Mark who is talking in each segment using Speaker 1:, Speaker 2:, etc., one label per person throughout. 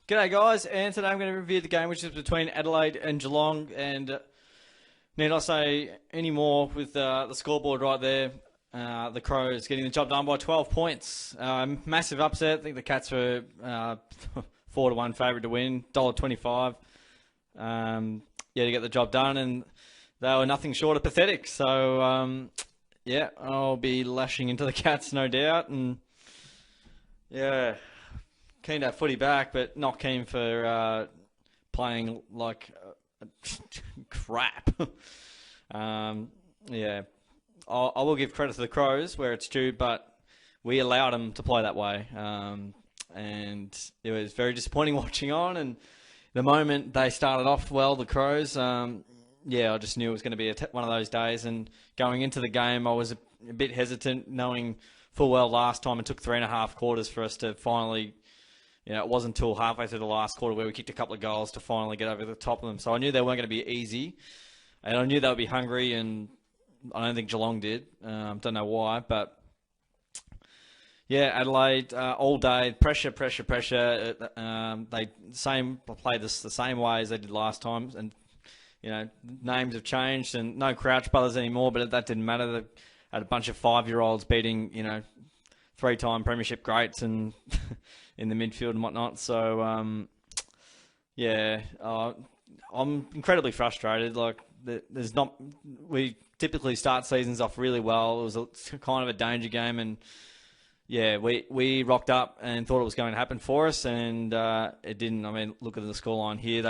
Speaker 1: G'day guys, and today I'm going to review the game which is between Adelaide and Geelong, and need I say any more with the scoreboard right there. The Crows getting the job done by 12 points. Massive upset. I think the Cats were 4-1 favourite to win, $1.25. To get the job done, and they were nothing short of pathetic. So, I'll be lashing into the Cats, no doubt, and keen to have footy back, but not keen for playing like crap. I will give credit to the Crows where it's due, but we allowed them to play that way. And it was very disappointing watching on. And the moment they started off well, the Crows, I just knew it was going to be one of those days. And going into the game, I was a bit hesitant, knowing full well last time it took 3.5 quarters for us to finally... it wasn't until halfway through the last quarter where we kicked a couple of goals to finally get over the top of them. So I knew they weren't going to be easy, and I knew they would be hungry, and I don't think Geelong did. Don't know why, but Adelaide all day pressure. They played this the same way as they did last time, and names have changed, and no Crouch brothers anymore, but that didn't matter. They had a bunch of 5-year-olds beating 3-time premiership greats and in the midfield and whatnot. So, I'm incredibly frustrated. We typically start seasons off really well. It was kind of a danger game, and we rocked up and thought it was going to happen for us, and it didn't. I mean, look at the scoreline here.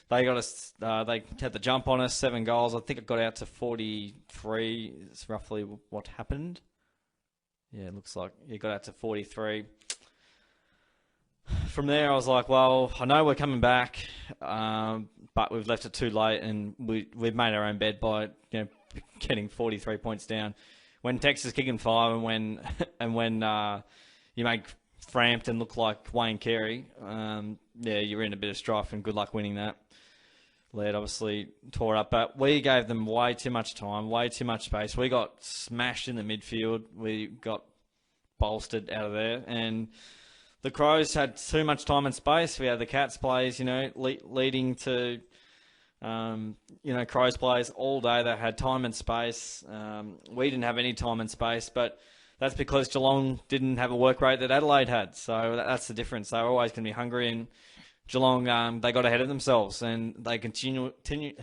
Speaker 1: They got us. They had the jump on us, 7 goals. I think it got out to 43. It's roughly what happened. Yeah, it looks like it got out to 43. From there, I was like, well, I know we're coming back, but we've left it too late, and we've made our own bed by getting 43 points down. When Texas kicking 5, and when you make Frampton look like Wayne Carey, you're in a bit of strife, and good luck winning that. Laird obviously tore up, but we gave them way too much time, way too much space. We got smashed in the midfield. We got bolstered out of there, and the Crows had too much time and space. We had the Cats plays, leading to, Crows plays all day. They had time and space. We didn't have any time and space, but that's because Geelong didn't have a work rate that Adelaide had. So that's the difference. They were always going to be hungry, and Geelong, they got ahead of themselves, and they continue to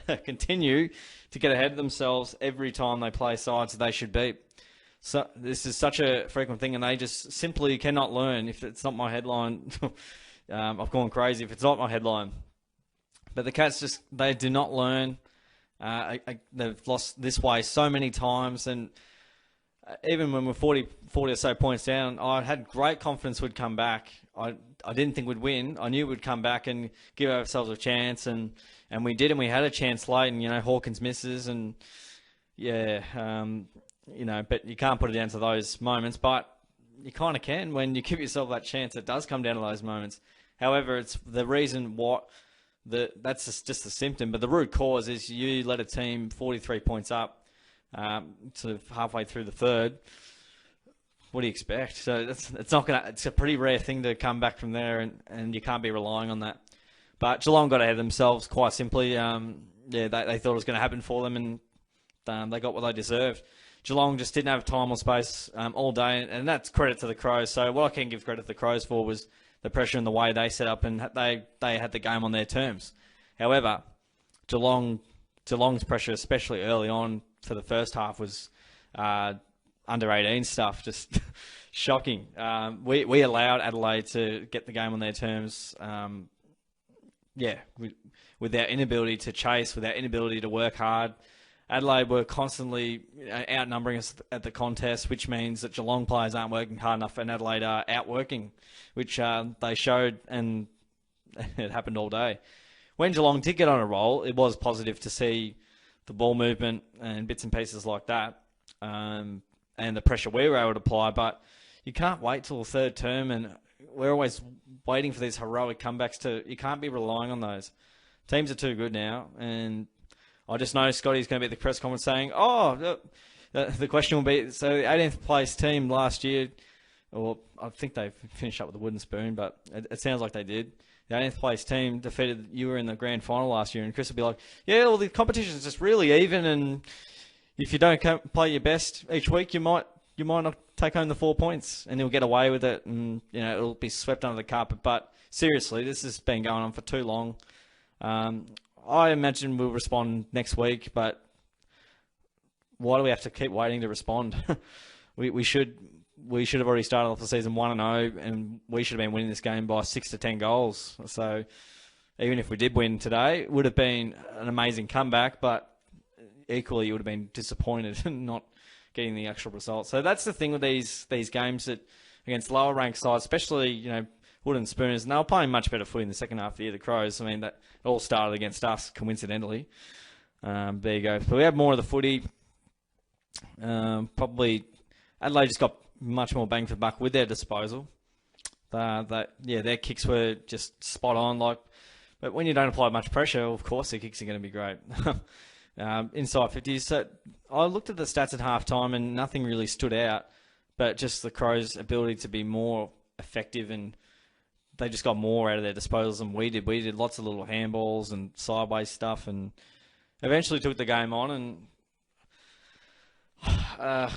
Speaker 1: get ahead of themselves every time they play sides that they should beat. So this is such a frequent thing, and they just simply cannot learn. If it's not my headline, I've gone crazy if it's not my headline. But the Cats they do not learn. They've lost this way so many times, and even when we're 40 or so points down, I had great confidence we'd come back. I didn't think we'd win. I knew we'd come back and give ourselves a chance, and we did, and we had a chance late, and Hawkins misses, and but you can't put it down to those moments, but you kind of can when you give yourself that chance. It does come down to those moments. However, it's the reason that's just a symptom, but the root cause is you let a team 43 points up to halfway through the third. What do you expect? So it's a pretty rare thing to come back from there, and you can't be relying on that. But Geelong got ahead of themselves quite simply. They thought it was going to happen for them, and they got what they deserved. Geelong just didn't have time or space all day, and that's credit to the Crows. So what I can give credit to the Crows for was the pressure and the way they set up, and they had the game on their terms. However, Geelong's pressure, especially early on for the first half, was under 18 stuff, just shocking. We allowed Adelaide to get the game on their terms. With their inability to chase, with our inability to work hard. Adelaide were constantly outnumbering us at the contest, which means that Geelong players aren't working hard enough, and Adelaide are outworking, which they showed, and it happened all day. When Geelong did get on a roll, it was positive to see the ball movement and bits and pieces like that, and the pressure we were able to apply. But you can't wait till the third term, and we're always waiting for these heroic comebacks. You can't be relying on those. Teams are too good now, and I just know Scotty's going to be at the press conference saying, the question will be, so the 18th place team last year, or I think they finished up with a wooden spoon, but it sounds like they did. the 18th place team defeated you were in the grand final last year, and Chris would be like, yeah, well, the competition is just really even, and if you don't play your best each week, you might not take home the 4 points, and he'll get away with it, and it'll be swept under the carpet. But seriously, this has been going on for too long. I imagine we'll respond next week, but why do we have to keep waiting to respond? we should have already started off the season 1-0, and we should have been winning this game by 6 to 10 goals. So even if we did win today, it would have been an amazing comeback, but equally you would have been disappointed in not getting the actual result. So that's the thing with these games that against lower ranked sides, especially Wood and Spooners, and they were playing much better footy in the second half of the year, the Crows. I mean, that it all started against us, coincidentally. There you go. But we have more of the footy. Probably Adelaide just got much more bang for buck with their disposal. Their kicks were just spot on. But when you don't apply much pressure, of course their kicks are going to be great. Inside 50s. So I looked at the stats at halftime and nothing really stood out, but just the Crows' ability to be more effective, and they just got more out of their disposals than we did. We did lots of little handballs and sideways stuff, and eventually took the game on. And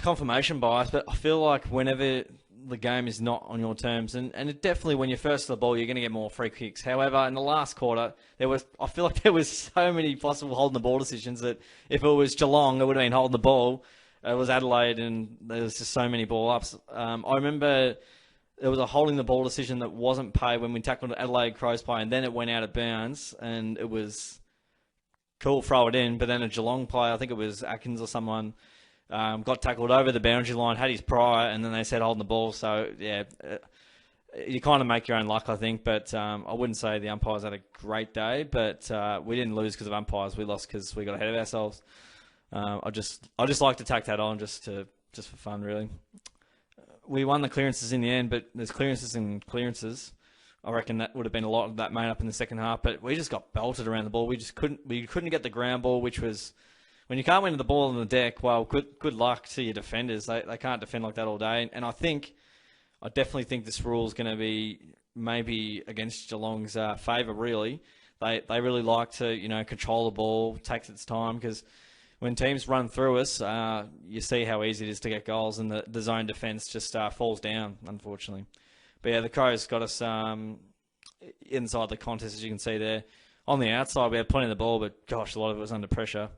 Speaker 1: confirmation bias, but I feel like whenever the game is not on your terms, and it definitely when you're first to the ball, you're going to get more free kicks. However, in the last quarter, I feel like there was so many possible holding the ball decisions that if it was Geelong, it would have been holding the ball. It was Adelaide, and there was just so many ball ups. I remember there was a holding the ball decision that wasn't paid when we tackled Adelaide Crows play, and then it went out of bounds, and it was cool, throw it in. But then a Geelong player, I think it was Atkins or someone, got tackled over the boundary line, had his prior, and then they said holding the ball. So, yeah, you kind of make your own luck, I think. But I wouldn't say the umpires had a great day, but we didn't lose because of umpires. We lost because we got ahead of ourselves. I just like to tack that on just for fun, really. We won the clearances in the end, but there's clearances and clearances. I reckon that would have been a lot of that made up in the second half, but we just got belted around the ball. We couldn't get the ground ball, which was, when you can't win the ball on the deck, well, good luck to your defenders. They can't defend like that all day. And I definitely think this rule is going to be maybe against Geelong's favour, really. They really like to, control the ball, takes its time, because when teams run through us, you see how easy it is to get goals, and the zone defence just falls down, unfortunately. But yeah, the Crows got us inside the contest, as you can see there. On the outside, we had plenty of the ball, but gosh, a lot of it was under pressure.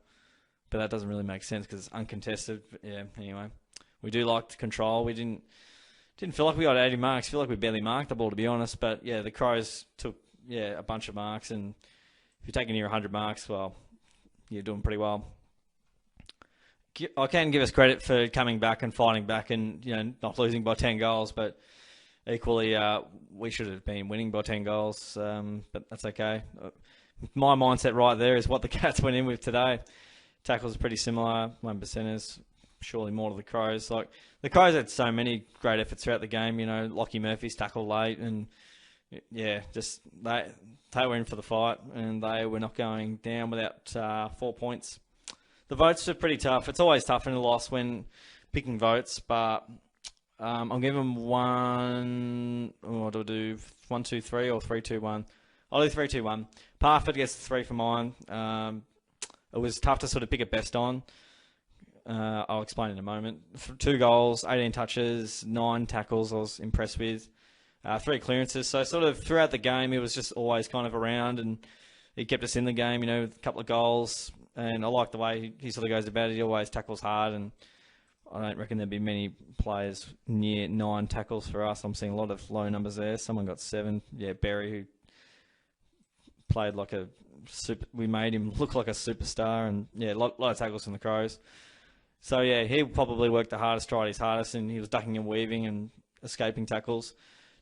Speaker 1: But that doesn't really make sense because it's uncontested. But yeah, anyway, we do like to control. We didn't feel like we got 80 marks. I feel like we barely marked the ball, to be honest. But yeah, the Crows took a bunch of marks, and if you're taking near 100 marks, well, you're doing pretty well. I can give us credit for coming back and fighting back and not losing by 10 goals, but equally we should have been winning by 10 goals, but that's okay. My mindset right there is what the Cats went in with today. Tackles are pretty similar, 1%ers, surely more to the Crows. Like, the Crows had so many great efforts throughout the game. Lockie Murphy's tackle late, and yeah, just they were in for the fight, and they were not going down without 4 points. The votes are pretty tough. It's always tough in a loss when picking votes, but I'll give them one. What do I do? 1, 2, 3, or 3, 2, 1? I'll do 3, 2, 1. Parford gets 3 for mine. It was tough to sort of pick it best on. I'll explain in a moment. 2 goals, 18 touches, 9 tackles I was impressed with. 3 clearances. So sort of throughout the game, he was just always kind of around, and he kept us in the game, with a couple of goals. And I like the way he sort of goes about it. He always tackles hard, and I don't reckon there'd be many players near 9 tackles for us. I'm seeing a lot of low numbers there. Someone got 7. Yeah, Berry, who played like a super. We made him look like a superstar, and yeah, a lot of tackles from the Crows. So yeah, he probably worked the hardest, tried his hardest, and he was ducking and weaving and escaping tackles.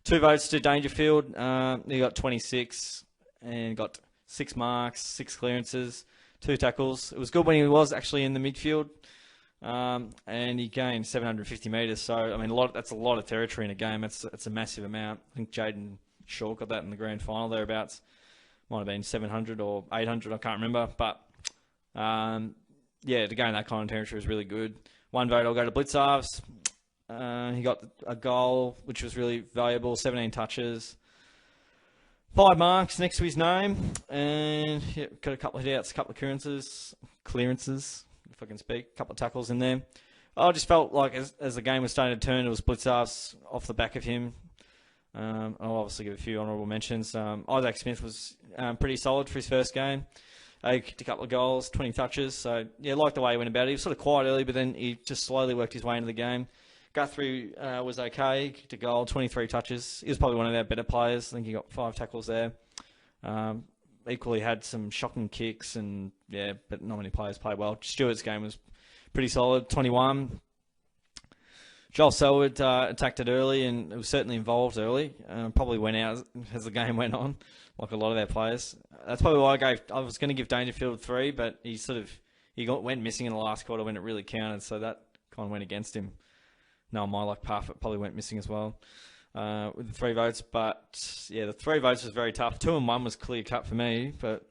Speaker 1: 2 votes to Dangerfield. He got 26 and got 6 marks, 6 clearances, 2 tackles. It was good when he was actually in the midfield, and he gained 750 metres. So I mean, that's a lot of territory in a game. It's a massive amount. I think Jaden Shaw got that in the grand final thereabouts. Might have been 700 or 800. I can't remember, but to gain that kind of territory was really good. 1 vote I'll go to Blitzarves. He got a goal, which was really valuable. 17 touches. 5 marks next to his name, and yeah, got a couple of hit outs, a couple of clearances, if I can speak, a couple of tackles in there. I just felt like as the game was starting to turn, it was blitz-offs off the back of him. I'll obviously give a few honourable mentions. Isaac Smith was pretty solid for his first game. He kicked a couple of goals, 20 touches. So, yeah, liked the way he went about it. He was sort of quiet early, but then he just slowly worked his way into the game. Guthrie was okay, kicked a goal, 23 touches. He was probably one of our better players. I think he got 5 tackles there. Equally had some shocking kicks, and yeah, but not many players played well. Stewart's game was pretty solid, 21. Joel Selwood attacked it early, and it was certainly involved early. Probably went out as the game went on, like a lot of their players. That's probably why I was going to give Dangerfield 3, but went missing in the last quarter when it really counted, so that kind of went against him. No, my like Parfitt probably went missing as well with the 3 votes. But yeah, the 3 votes was very tough. 2 and 1 was clear cut for me, but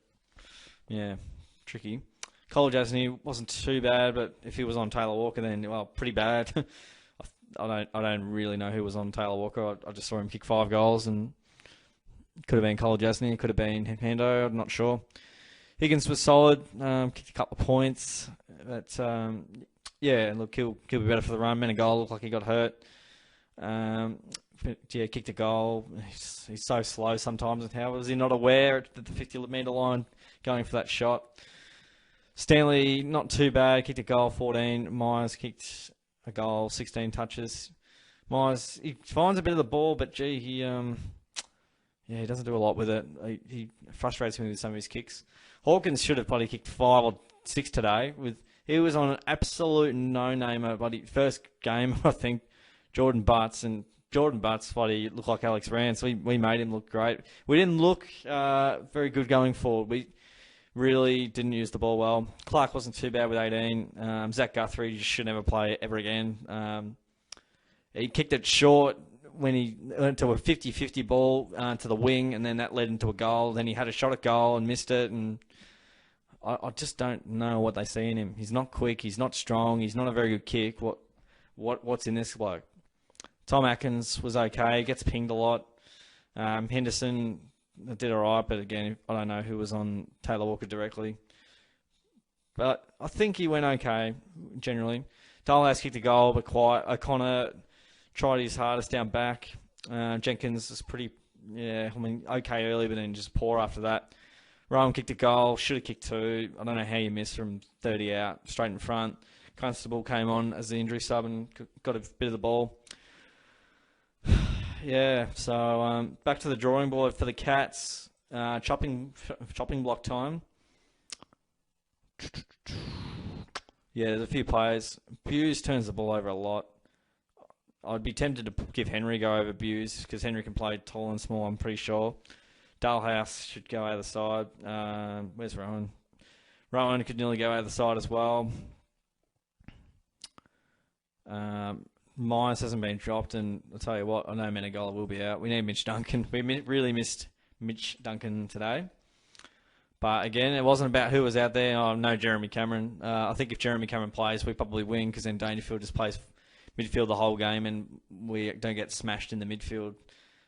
Speaker 1: yeah, tricky. Cole Jasny wasn't too bad, but if he was on Taylor Walker, then well, pretty bad. I don't really know who was on Taylor Walker. I just saw him kick 5 goals, and it could have been Cole Jasny, could have been Hendo. I'm not sure. Higgins was solid, kicked a couple of points, but yeah, look, he'll be better for the run. Menegola looked like he got hurt. Yeah, kicked a goal. He's so slow sometimes. And how was he not aware at the 50-metre line going for that shot? Stanley, not too bad. Kicked a goal, 14. Myers kicked a goal, 16 touches. Myers, he finds a bit of the ball, but gee, he doesn't do a lot with it. He frustrates me with some of his kicks. Hawkins should have probably kicked 5 or 6 today. He was on an absolute no-namer, but first game, I think, Jordan Butts bloody looked like Alex Rance. We made him look great. We didn't look very good going forward. We really didn't use the ball well. Clark wasn't too bad with 18. Zach Guthrie just should never play ever again. He kicked it short when he went to a 50-50 ball to the wing, and then that led into a goal. Then he had a shot at goal and missed it, and I just don't know what they see in him. He's not quick. He's not strong. He's not a very good kick. What's in this bloke? Tom Atkins was okay. Gets pinged a lot. Henderson did all right, but again, I don't know who was on Taylor Walker directly. But I think he went okay, generally. Dalhouse kicked a goal, but quiet. O'Connor tried his hardest down back. Jenkins was okay early, but then just poor after that. Rowan kicked a goal, should have kicked 2. I don't know how you missed from 30 out, straight in front. Constable came on as the injury sub and got a bit of the ball. Yeah, so back to the drawing board for the Cats. Chopping block time. Yeah, there's a few players. Buse turns the ball over a lot. I'd be tempted to give Henry go over Buse because Henry can play tall and small, I'm pretty sure. Dalhouse should go out the side. Where's Rowan? Rowan could nearly go out the side as well. Myers hasn't been dropped, and I'll tell you what, I know Menegola will be out. We need Mitch Duncan. We really missed Mitch Duncan today. But again, it wasn't about who was out there. Oh, no Jeremy Cameron. I think if Jeremy Cameron plays, we probably win because then Dangerfield just plays midfield the whole game and we don't get smashed in the midfield.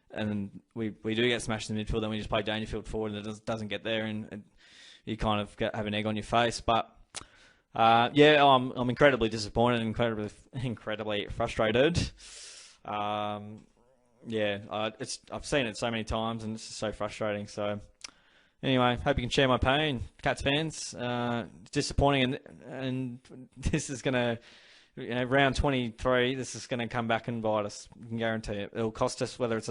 Speaker 1: And we do get smashed in the midfield, then we just play Dangerfield forward and it doesn't get there and you kind of have an egg on your face. But yeah, I'm incredibly disappointed and incredibly frustrated. Yeah, I've seen it so many times and it's just so frustrating. So anyway, hope you can share my pain, Cats fans. Disappointing, and this is gonna, round 23. This is gonna come back and bite us. I can guarantee it. It'll cost us whether it's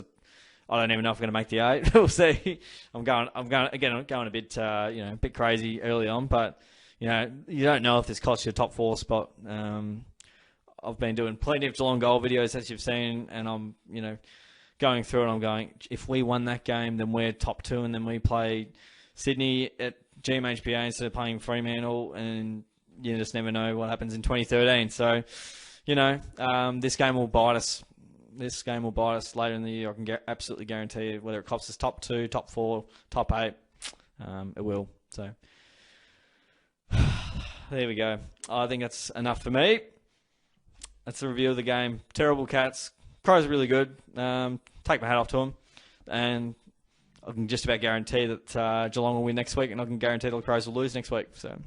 Speaker 1: I don't even know if we're gonna make the 8. We'll see. I'm going a bit a bit crazy early on, but you don't know if this costs you a top 4 spot. I've been doing plenty of Geelong goal videos as you've seen, and I'm going through it. I'm going, if we won that game, then we're top 2, and then we play Sydney at GMHBA instead of playing Fremantle, and you just never know what happens in 2013. So, this game will bite us. This game will bite us later in the year. I can absolutely guarantee you, whether it costs us top 2, top 4, top 8, it will. So, there we go. I think that's enough for me. That's the review of the game. Terrible Cats. Crows are really good. Take my hat off to them. And I can just about guarantee that Geelong will win next week, and I can guarantee the Crows will lose next week. So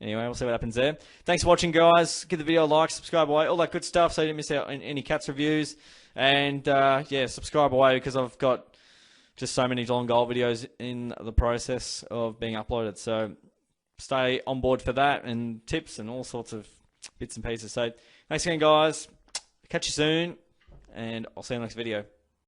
Speaker 1: anyway, we'll see what happens there. Thanks for watching, guys. Give the video a like, subscribe away, all that good stuff, so you don't miss out on any Cats reviews. And yeah, subscribe away, because I've got just so many Geelong Gold videos in the process of being uploaded. So stay on board for that, and tips and all sorts of bits and pieces. So thanks again, guys. Catch you soon, and I'll see you in the next video.